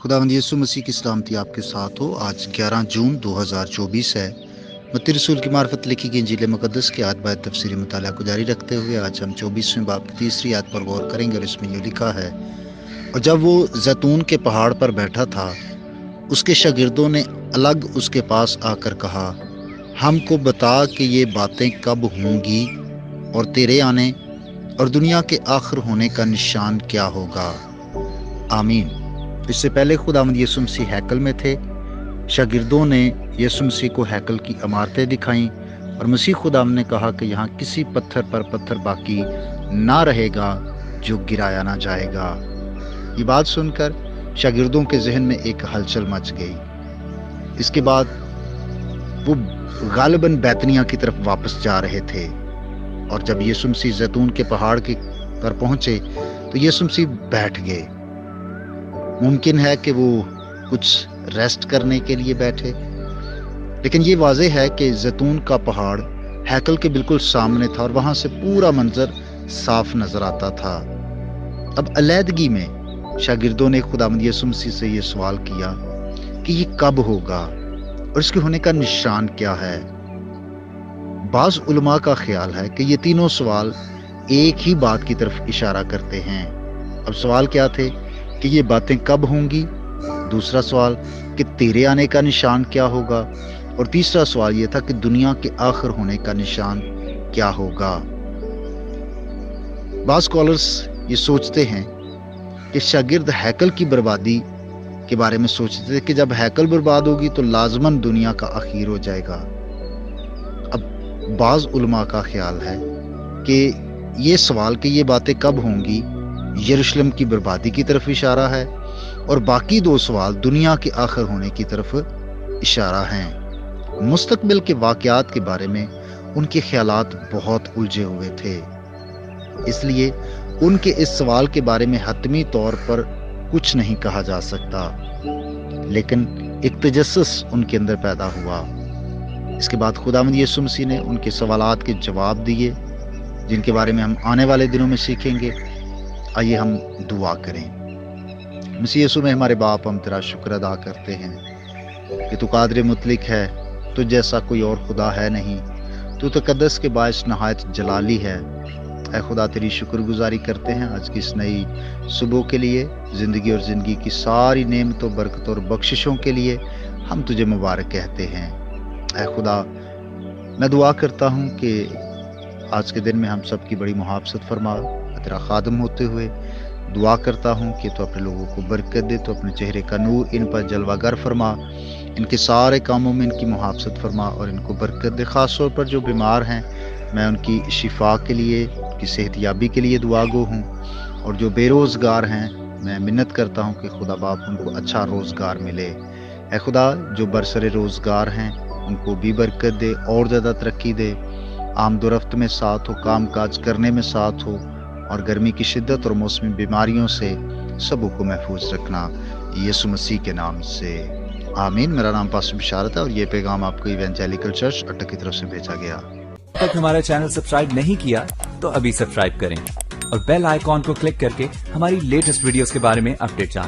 खुदावंद यीशु मसीह की सलामती आपके साथ हो। आज 11 जून 2024 है। मत्ती रसूल की मार्फत लिखी गई इंजील मुकद्दस के आयत बाय तफसीरी मुताला को जारी रखते हुए आज हम 24वें बाब की तीसरी आयत पर गौर करेंगे और इसमें यूँ लिखा है, और जब वो जैतून के पहाड़ पर बैठा था, उसके शागिर्दों ने अलग उसके पास आकर कहा, हमको बता कि ये बातें कब होंगी और तेरे आने और दुनिया के आखिर होने का निशान क्या होगा। आमीन। इससे पहले खुदावंद यीशु मसीह हैकल में थे। शागिर्दों ने यीशु मसीह को हैकल की इमारतें दिखाईं और मसीह खुदावंद ने कहा कि यहाँ किसी पत्थर पर पत्थर बाकी ना रहेगा जो गिराया ना जाएगा। ये बात सुनकर शागिर्दों के जहन में एक हलचल मच गई। इसके बाद वो गालिबन बैतनिया की तरफ वापस जा रहे थे और जब यीशु मसीह जैतून के पहाड़ पर पहुंचे तो यीशु मसीह बैठ गए। मुमकिन है कि वो कुछ रेस्ट करने के लिए बैठे, लेकिन ये वाज़ेह है कि जैतून का पहाड़ हैकल के बिल्कुल सामने था और वहां से पूरा मंजर साफ नजर आता था। अब अलैदगी में शागिर्दों ने खुदावंद यीशु मसीह से ये सवाल किया कि ये कब होगा और इसके होने का निशान क्या है। बाज़ उलमा का ख्याल है कि ये तीनों सवाल एक ही बात की तरफ इशारा करते हैं। अब सवाल क्या थे कि ये बातें कब होंगी, दूसरा सवाल कि तेरे आने का निशान क्या होगा, और तीसरा सवाल ये था कि दुनिया के आखिर होने का निशान क्या होगा। बाज़ स्कॉलर्स ये सोचते हैं कि शागिर्द हैकल की बर्बादी के बारे में सोचते थे कि जब हैकल बर्बाद होगी तो लाजमन दुनिया का आखिर हो जाएगा। अब बाज़ उलमा का ख्याल है कि ये सवाल कि ये बातें कब होंगी यरूशलेम की बर्बादी की तरफ इशारा है और बाकी दो सवाल दुनिया के आखिर होने की तरफ इशारा हैं। मुस्तकबिल के वाक़यात के बारे में उनके ख्यालात बहुत उलझे हुए थे, इसलिए उनके इस सवाल के बारे में हतमी तौर पर कुछ नहीं कहा जा सकता, लेकिन एक तजस्सुस उनके अंदर पैदा हुआ। इसके बाद खुदावंद यीशु मसीह ने उनके सवालात के जवाब दिए, जिनके बारे में हम आने वाले दिनों में सीखेंगे। आइए हम दुआ करें। मसीह यीशु में हमारे बाप, हम तेरा शुक्र अदा करते हैं कि तू कादिर मुतलिक है, तो जैसा कोई और खुदा है नहीं। तू तकद्दस के बायस नहायत जलाली है। ऐ खुदा, तेरी शुक्रगुजारी करते हैं आज की इस नई सुबह के लिए, ज़िंदगी और ज़िंदगी की सारी नेमतों, बरकत और बख्शिशों के लिए हम तुझे मुबारक कहते हैं। ऐ खुदा, मैं दुआ करता हूँ कि आज के दिन में हम सब की बड़ी मुहाफ़ज़त फरमा। तेरा खादम होते हुए दुआ करता हूँ कि तो अपने लोगों को बरकत दे, तो अपने चेहरे का नूर इन पर जलवागर फरमा, इनके सारे कामों में इनकी मुहाफ़ज़त फरमा और इनको बरकत दे। ख़ास तौर पर जो बीमार हैं, मैं उनकी शिफा के लिए, उनकी सेहत याबी के लिए दुआ गो हूँ, और जो बेरोज़गार हैं मैं मिन्नत करता हूँ कि खुदा बाप उनको अच्छा रोज़गार मिले। ऐ खुदा, जो बरसरे रोज़गार हैं उनको भी बरकत दे और ज़्यादा तरक्की दे, आमदोरफ्त में साथ हो, काम काज करने में साथ हो, और गर्मी की शिद्दत और मौसमी बीमारियों से सबों को महफूज रखना, यीशु मसीह के नाम से आमीन। मेरा नाम पास्टर बिशारत है और ये पैगाम आपको इवेंजेलिकल चर्च अटक की तरफ से भेजा गया। अब तक हमारा चैनल सब्सक्राइब नहीं किया तो अभी सब्सक्राइब करें और बेल आइकॉन को क्लिक करके हमारी लेटेस्ट वीडियोस के बारे में अपडेट जानें।